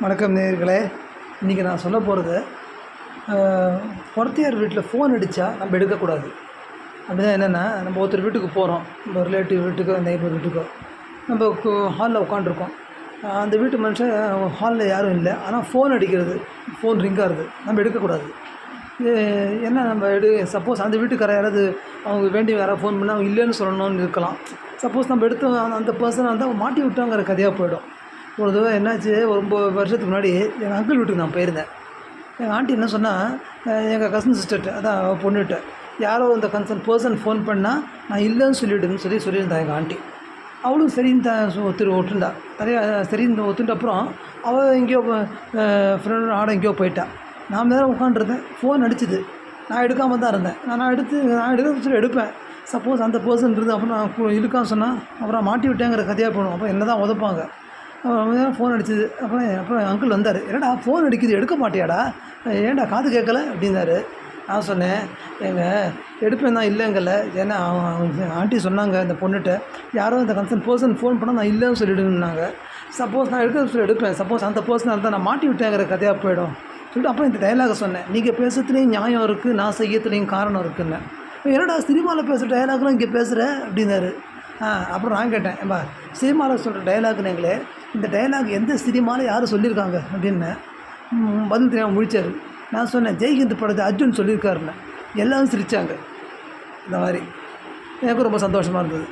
வணக்கம் நேயர்களே. இன்றைக்கி நான் சொல்ல போகிறது, பொறத்தியார் வீட்டில் ஃபோன் அடித்தா நம்ம எடுக்கக்கூடாது. அப்படின்னா என்னென்னா, நம்ம ஒருத்தர் வீட்டுக்கு போகிறோம், நம்ம ரிலேட்டிவ் வீட்டுக்கோ நெய்பர் வீட்டுக்கோ, நம்ம ஹாலில் உட்காண்ட்ருக்கோம். அந்த வீட்டு மனுஷன் ஹாலில் யாரும் இல்லை, ஆனால் ஃபோன் அடிக்கிறது, ஃபோன் ரிங் ஆகுது, நம்ம எடுக்கக்கூடாது. என்ன நம்ம சப்போஸ் அந்த வீட்டுக்கார யாராவது அவங்க வேண்டி யாராவது ஃபோன் பண்ணால் அவங்க இல்லைன்னு சொல்லணும்னு இருக்கலாம். சப்போஸ் நம்ம எடுத்து அந்த பர்சனை வந்து அவங்க மாட்டி விட்டாங்கிற கதையாக போயிடும். ஒரு தடவை என்னாச்சு, ஒரு 9 வருஷத்துக்கு முன்னாடி எங்கள் அங்கிள் வீட்டுக்கு நான் போயிருந்தேன். எங்கள் ஆண்டி என்ன சொன்னால், எங்கள் கசின் சிஸ்டர்கிட்ட, அதான் பொண்ணுகிட்ட, யாரோ இந்த கன்சர்ன் பர்சன் ஃபோன் பண்ணால் நான் இல்லைன்னு சொல்லிவிடுன்னு சொல்லியிருந்தேன் எங்கள் ஆண்டி. அவளும் சரின்னு ஒத்துண்டா. சரின்னு ஒத்துட்ட அப்புறம் அவள் எங்கேயோ ஃப்ரெண்ட் ஆட எங்கேயோ போயிட்டா. நான் நேரம் உட்காண்ட்ருந்தேன், ஃபோன் அடிச்சுது. நான் எடுக்காமல் தான் இருந்தேன். நான் எடுக்க சொல்லி எடுப்பேன். சப்போஸ் அந்த பர்சன் இருந்து அப்புறம் நான் இழுக்கான்னு சொன்னால் அப்புறம் மாட்டி விட்டேங்கிற கதையாக போகணும். அப்புறம் என்ன தான் உதப்பாங்க. ஃபோன் அடிச்சுது. அப்புறம் அங்கிள் வந்தார். என்னடா ஃபோன் அடிக்குது, எடுக்க மாட்டியாடா, ஏன்டா காது கேட்கல அப்படின்னாரு. நான் சொன்னேன், எடுப்பேன் தான் இல்லைங்கல்ல, ஏன்னா அவங்க ஆண்டி சொன்னாங்க இந்த பொண்ணுகிட்ட, யாரோ இந்த கன்சர்ன் பர்சன் ஃபோன் பண்ணால் நான் இல்லைன்னு சொல்லிவிடுனாங்க. சப்போஸ் நான் சொல்லி எடுப்பேன், சப்போஸ் அந்த பர்சனாக இருந்தால் நான் மாட்டி விட்டேங்கிற கதையாக போயிடும் சொல்லிட்டு அப்புறம் இந்த டைலாகை சொன்னேன். நீங்கள் பேசுறதுலேயும் நியாயம் இருக்குது, நான் செய்யறதுலேயும் காரணம் இருக்குன்னு. என்னடா சினிமாவில் பேசுகிற டைலாக்லாம் இங்கே பேசுகிற அப்படின்னாரு. அப்புறம் நான் கேட்டேன், ஏம்பா சினிமாவில் சொல்கிற டைலாக்னுங்களே, இந்த டைலாக் எந்த சினிமாவில் யார் சொல்லியிருக்காங்க அப்படின்னு பதில் தெரியாமல் முழிச்சார். நான் சொன்னேன், ஜெய்ஹிந்த் படத்தை அர்ஜுன் சொல்லியிருக்காருன்னு. எல்லோரும் சிரித்தாங்க. இந்த மாதிரி எனக்கு ரொம்ப சந்தோஷமாக இருந்தது.